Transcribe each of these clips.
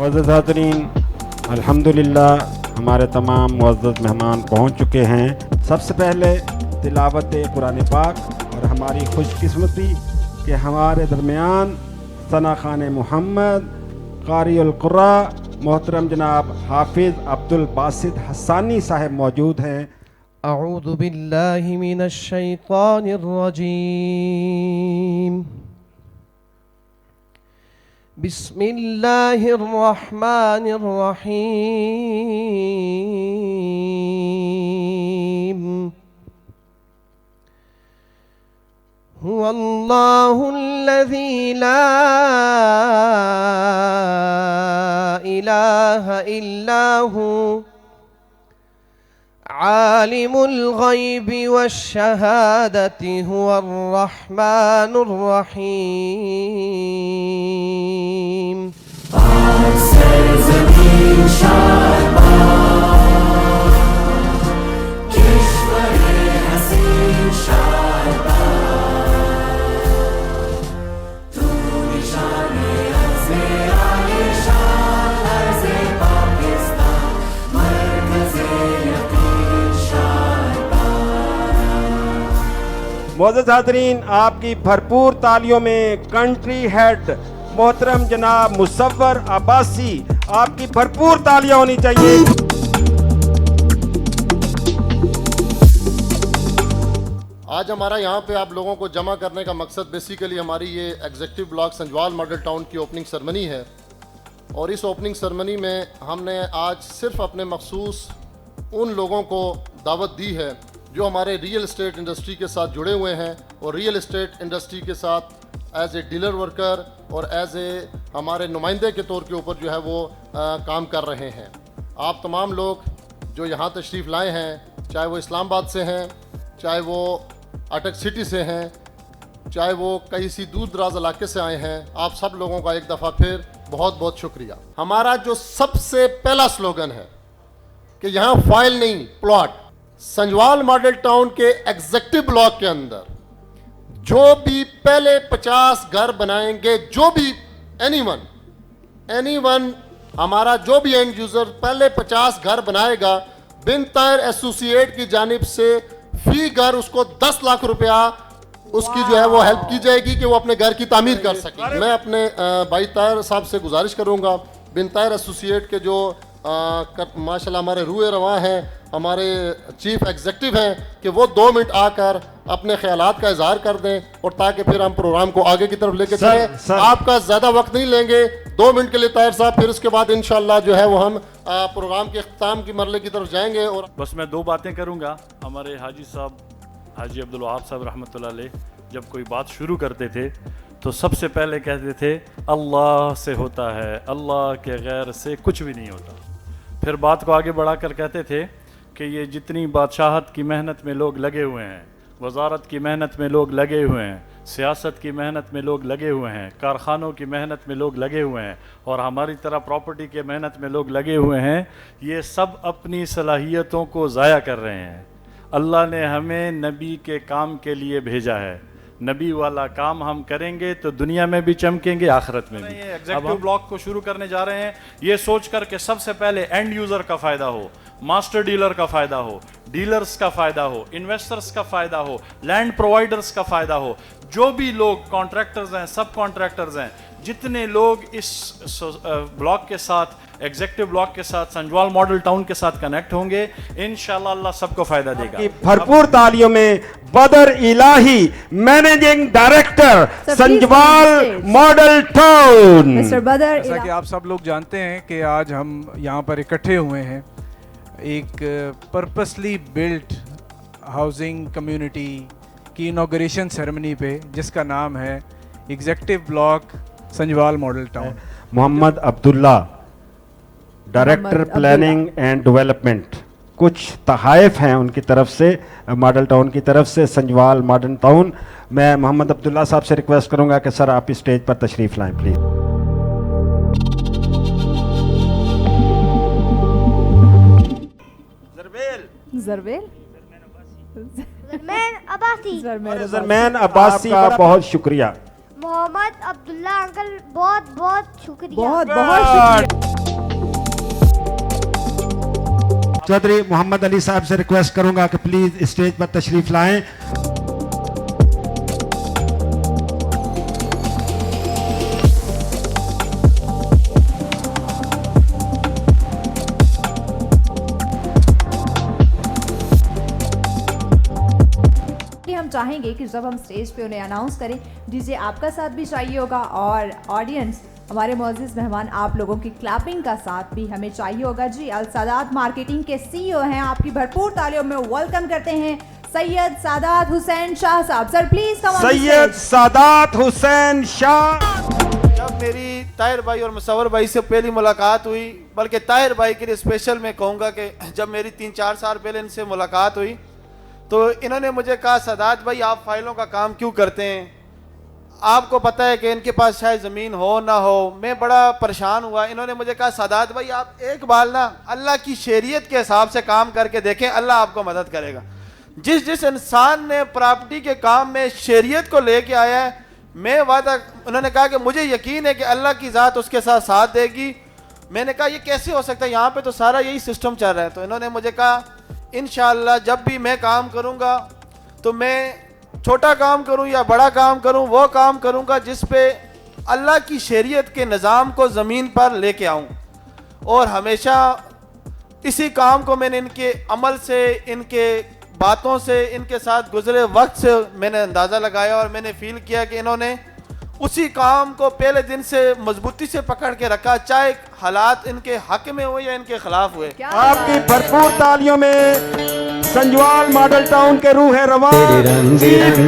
मुअज़्ज़ज़ हाज़रीन, अल्हम्दुलिल्लाह हमारे तमाम मुअज़्ज़ज़ मेहमान पहुंच चुके हैं। सबसे पहले तिलावत कुरान पाक और हमारी खुशकिस्मती कि हमारे दरमियान सना खान मोहम्मद क़ारिउल क़ुर्रा मोहतरम जनाब हाफिज़ अब्दुल बासित हसानी साहब मौजूद हैं। अऊज़ु बिल्लाहि मिनश शैतानिर रजीम। बिस्मिल्लाहिर रहमानिर रहीम। हुवल्लाहुल्लज़ी ला इलाहा इल्ला हु आलिमुल गैबि वश्शहादति हुवर रहमानुर रहीम। मुअज़्ज़ज़ हाज़रीन, आपकी भरपूर तालियों में कंट्री हेड मोहतरम जनाब मुसव्वर अब्बासी, आपकी भरपूर तालियां होनी चाहिए। आज हमारा यहाँ पे आप लोगों को जमा करने का मकसद बेसिकली हमारी ये executive block Sanjwal model town की ओपनिंग सेरेमनी है। और इस ओपनिंग सेरेमनी में हमने आज सिर्फ अपने मखसूस उन लोगों को दावत दी है जो हमारे रियल एस्टेट इंडस्ट्री के साथ जुड़े हुए हैं और रियल एस्टेट इंडस्ट्री के साथ एज ए डीलर वर्कर और एज ए हमारे नुमाइंदे के तौर के ऊपर जो है वो काम कर रहे हैं। आप तमाम लोग जो यहाँ तशरीफ़ लाए हैं, चाहे वो इस्लामाबाद से हैं, चाहे वो अटक सिटी से हैं, चाहे वो किसी दूर दराज इलाके से आए हैं, आप सब लोगों का एक दफ़ा फिर बहुत बहुत शुक्रिया। हमारा जो सबसे पहला स्लोगन है कि यहाँ फाइल नहीं प्लॉट। संजवाल मॉडल टाउन के एग्जीक्यूटिव ब्लॉक के अंदर जो भी पहले 50 घर बनाएंगे, जो भी एनीवन हमारा जो भी एंड यूजर पहले 50 घर बनाएगा, बिन तायर एसोसिएट की जानिब से फी घर उसको 10 लाख रुपया उसकी जो है वो हेल्प की जाएगी कि वो अपने घर की तामीर कर सके। मैं अपने भाई तायर साहब से गुजारिश करूंगा, बिन तायर एसोसिएट के जो माशाल्लाह हमारे रूए रवां हैं, हमारे चीफ एग्जेक्टिव हैं कि वो 2 मिनट आकर अपने ख्यालात का इजहार कर दें और ताकि फिर हम प्रोग्राम को आगे की तरफ लेके चलें। आपका ज़्यादा वक्त नहीं लेंगे, 2 मिनट के लिए ताहिर साहब, फिर उसके बाद इंशाल्लाह जो है वो हम प्रोग्राम के अख्ताम की मरले की तरफ जाएंगे। और बस मैं 2 बातें करूँगा। हमारे हाजी साहब, हाजी अब्दुल वहाब साहब रहमतुल्लाह अलैह, जब कोई बात शुरू करते थे तो सबसे पहले कहते थे अल्लाह से होता है, अल्लाह के गैर से कुछ भी नहीं होता। फिर बात को आगे बढ़ाकर कहते थे कि ये जितनी बादशाहत की मेहनत में लोग लगे हुए हैं, वजारत की मेहनत में लोग लगे हुए हैं, सियासत की मेहनत में लोग लगे हुए हैं, कारखानों की मेहनत में लोग लगे हुए हैं और हमारी तरह प्रॉपर्टी के मेहनत में लोग लगे हुए हैं, ये सब अपनी सलाहियतों को ज़ाया कर रहे हैं। अल्लाह ने हमें नबी के काम के लिए भेजा है। नबी वाला काम हम करेंगे तो दुनिया में भी चमकेंगे, आखिरत में भी। एग्जेक्टिव ब्लॉक को शुरू करने जा रहे हैं ये सोच कर के सबसे पहले एंड यूज़र का फ़ायदा हो, मास्टर डीलर का फ़ायदा हो, डीलर्स का फ़ायदा हो, इन्वेस्टर्स का फ़ायदा हो, लैंड प्रोवाइडर्स का फ़ायदा हो, जो भी लोग कॉन्ट्रैक्टर्स हैं, सब कॉन्ट्रैक्टर्स हैं, जितने लोग इस ब्लॉक के साथ, एग्जेक्टिव ब्लॉक के साथ, संजवाल मॉडल टाउन के साथ कनेक्ट होंगे, इंशाल्लाह अल्लाह सबको फ़ायदा देगा। भरपूर तालियों में Badar Ilahi, managing director, Sanjwal model town. Mister Badar, जैसा कि आप सब लोग जानते हैं कि आज हम यहाँ पर इकट्ठे हुए हैं एक पर्पसली बिल्ट हाउसिंग कम्युनिटी की इनॉग्रेशन सेरेमनी पे, जिसका नाम है executive block Sanjwal model town. Mohammad Abdullah, director planning and development, कुछ तहाइफ हैं उनकी तरफ से, मॉडल टाउन की तरफ से, संजवाल मॉडल टाउन। मैं मोहम्मद अब्दुल्ला साहब से रिक्वेस्ट करूंगा कि सर आप इस स्टेज पर तशरीफ़ लाएं प्लीज़। जरवेल जरमैन अब्बासी का बहुत शुक्रिया। मोहम्मद अब्दुल्ला अंकल बहुत बहुत शुक्रिया। बहुत बहुत चौधरी मोहम्मद अली साहब से रिक्वेस्ट करूंगा कि प्लीज स्टेज पर तशरीफ लाएं। हम चाहेंगे कि जब हम स्टेज पे उन्हें अनाउंस करें, डीजे आपका साथ भी चाहिए होगा और ऑडियंस, हमारे मोअज़्ज़िज़ मेहमान, आप लोगों की क्लैपिंग का साथ भी हमें चाहिए होगा। जी, अल सादात मार्केटिंग के सीईओ हैं, आपकी भरपूर तालियों में वेलकम करते हैं सैयद सादात हुसैन शाह साहब। Sir please come on Syed Sadat Hussain Shah. जब मेरी ताहिर भाई और मुसव्वर भाई से पहली मुलाकात हुई, बल्कि ताहिर भाई के लिए स्पेशल मैं कहूँगा कि जब मेरी 3-4 साल पहले इनसे मुलाकात हुई तो इन्होंने मुझे कहा, सादात भाई आप फाइलों का काम क्यों करते हैं, आपको पता है कि इनके पास शायद ज़मीन हो ना हो। मैं बड़ा परेशान हुआ। इन्होंने मुझे कहा, सादात भाई आप एक बार ना अल्लाह की शरीयत के हिसाब से काम करके देखें, अल्लाह आपको मदद करेगा। जिस जिस इंसान ने प्रॉपर्टी के काम में शरीयत को लेके आया है, मैं वादा, उन्होंने कहा कि मुझे यकीन है कि अल्लाह की ज़ात उसके साथ देगी। मैंने कहा ये कैसे हो सकता है, यहाँ पे तो सारा यही सिस्टम चल रहा है। तो इन्होंने मुझे कहा इंशाअल्लाह जब भी मैं काम करूँगा तो मैं छोटा काम करूँ या बड़ा काम करूँ, वो काम करूँगा जिस पे अल्लाह की शरीयत के निज़ाम को ज़मीन पर लेके आऊँ। और हमेशा इसी काम को मैंने इनके अमल से, इनके बातों से, इनके साथ गुजरे वक्त से मैंने अंदाज़ा लगाया और मैंने फील किया कि इन्होंने उसी काम को पहले दिन से मजबूती से पकड़ के रखा, चाहे हालात इनके हक में हुए या इनके खिलाफ हुए। आपकी भरपूर तालियों में संजवाल मॉडल टाउन के रूह रवां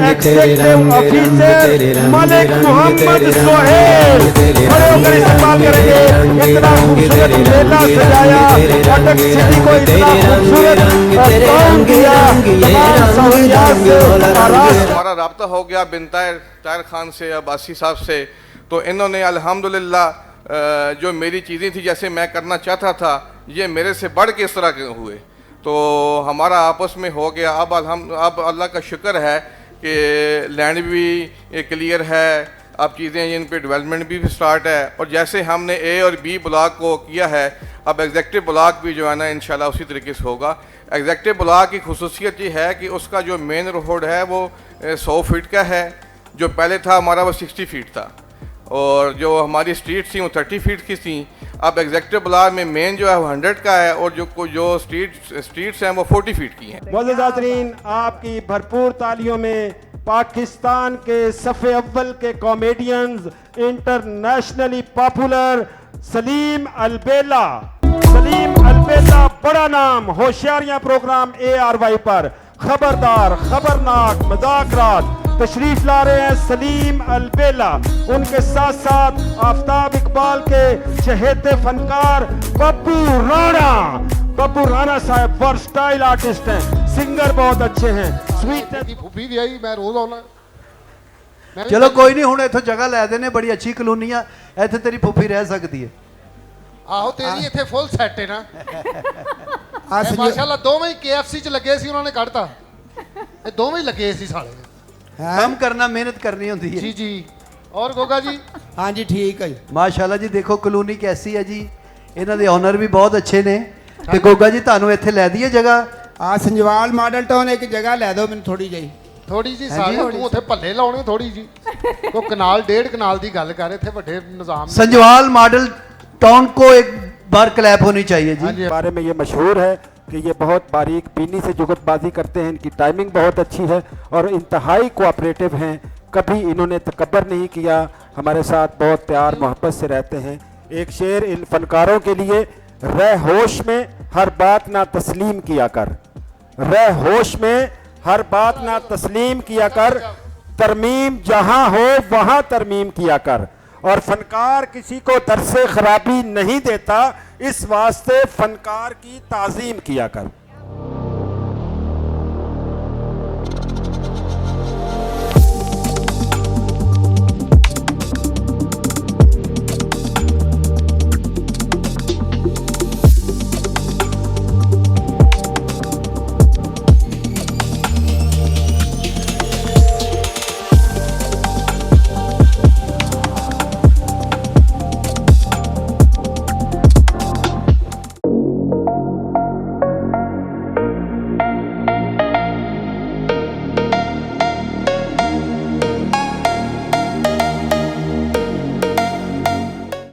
एग्जीक्यूटिव ऑफिसर मलिक मोहम्मद सोहेल खड़े होकर इस्तेमाल करेंगे। इतना खूबसूरत मेला सजाया, अटक सिटी को इतना खूबसूरत टाउन किया, तमाम सहूलियात से आराम। हमारा राब्ता हो गया बिन ताहिर खान से, अब्बासी साहब से, तो इन्होंने अल्हम्दुलिल्लाह जो मेरी चीज़ें थी जैसे मैं करना चाहता था, ये मेरे से बढ़ के इस तरह के हुए, तो हमारा आपस में हो गया। अब अल्लाह का शुक्र है कि लैंड भी क्लियर है, अब चीज़ें इन पे डेवलपमेंट भी स्टार्ट है। और जैसे हमने ए और बी ब्लॉक को किया है, अब एग्जेक्टिव ब्लॉक भी जो है ना इंशाल्लाह उसी तरीके से होगा। एग्जेक्टिव ब्लॉक की खुसूसियत ये है कि उसका जो मेन रोड है वो 100 फीट का है, जो पहले था हमारा वो 60 फीट था। और जो हमारी स्ट्रीट थी वो 30 फीट की थी। अब एग्जेक्टिव ब्लॉक में मेन जो है वो 100 का है और जो स्ट्रीट्स हैं वो 40 फीट की हैं। मुअज़्ज़ज़ हाज़रीन, आपकी भरपूर तालियों में पाकिस्तान के सफ़े अव्वल के कॉमेडियंस, इंटरनेशनली पॉपुलर सलीम अलबेला। सलीम अलबेला बड़ा नाम, होशियारियां प्रोग्राम ARY पर, खबरदार, खबरनाक, मजाकरात तशरीफ ला रहे हैं सलीम अलबेला। उनके साथ साथ आफ्ताब इकबाल के चहेते फनकार पप्पू राणा। पप्पू राणा साहब वर्सटाइल आर्टिस्ट हैं, सिंगर बहुत अच्छे हैं, स्वीट है। फूफी भी आई, मैं रोज आना। चलो कोई नहीं, हुण इत्थों जगह लै देने, बड़ी अच्छी कलोनी आ, इत्थे तेरी फूफी रह सकती है। ਆਹੋ ਤੇਰੀ ਇੱਥੇ ਫੁੱਲ ਸੈੱਟ ਹੈ ਨਾ। ਮਾਸ਼ਾਅੱਲਾ ਦੋਵੇਂ ਹੀ KFC ਚ ਲੱਗੇ ਸੀ, ਉਹਨਾਂ ਨੇ ਕੱਢਤਾ। ਇਹ ਦੋਵੇਂ ਹੀ ਲੱਗੇ ਸੀ ਸਾਲੇ। काम करना, मेहनत करनी होती है। जी जी। और गोगा जी? हाँ जी ठीक है माशाल्लाह जी। देखो कलोनी कैसी है जी, इन्हां दे ऑनर भी बहुत अच्छे ने। ते गोगा जी ਤੁਹਾਨੂੰ ਇੱਥੇ ਲੈ ਦਈਏ ਜਗ੍ਹਾ? ਆ ਸੰਜਵਾਲ ਮਾਡਲ ਟਾਊਨ ਇੱਕ ਜਗ੍ਹਾ ਲੈ ਦਿਓ ਮੈਨੂੰ ਥੋੜੀ ਜਿਹੀ। ਥੋੜੀ ਜੀ ਸਾਲੀ, ਤੂੰ ਉੱਥੇ ਭੱਲੇ ਲਾਉਣੇ ਥੋੜੀ ਜੀ। ਕੋ ਕਨਾਲ 1.5 ਕਨਾਲ ਦੀ ਗੱਲ ਕਰ, ਇੱਥੇ ਵੱਡੇ ਨਿਜ਼ਾਮ। संजवाल मॉडल टाउन को एक बार क्लैप होनी चाहिए जी। इनके बारे में ये मशहूर है कि ये बहुत बारीक बीनी से जुगतबाजी करते हैं, इनकी टाइमिंग बहुत अच्छी है और इंतहाई कोऑपरेटिव हैं। कभी इन्होंने तकब्बर नहीं किया, हमारे साथ बहुत प्यार मोहब्बत से रहते हैं। एक शेर इन फनकारों के लिए, रह होश में हर बात ना तस्लीम किया कर, रह होश में हर बात ना तस्लीम किया कर, तरमीम जहाँ हो वहाँ तरमीम किया कर। और फनकार किसी को दरसे खराबी नहीं देता, इस वास्ते फनकार की ताज़ीम किया कर।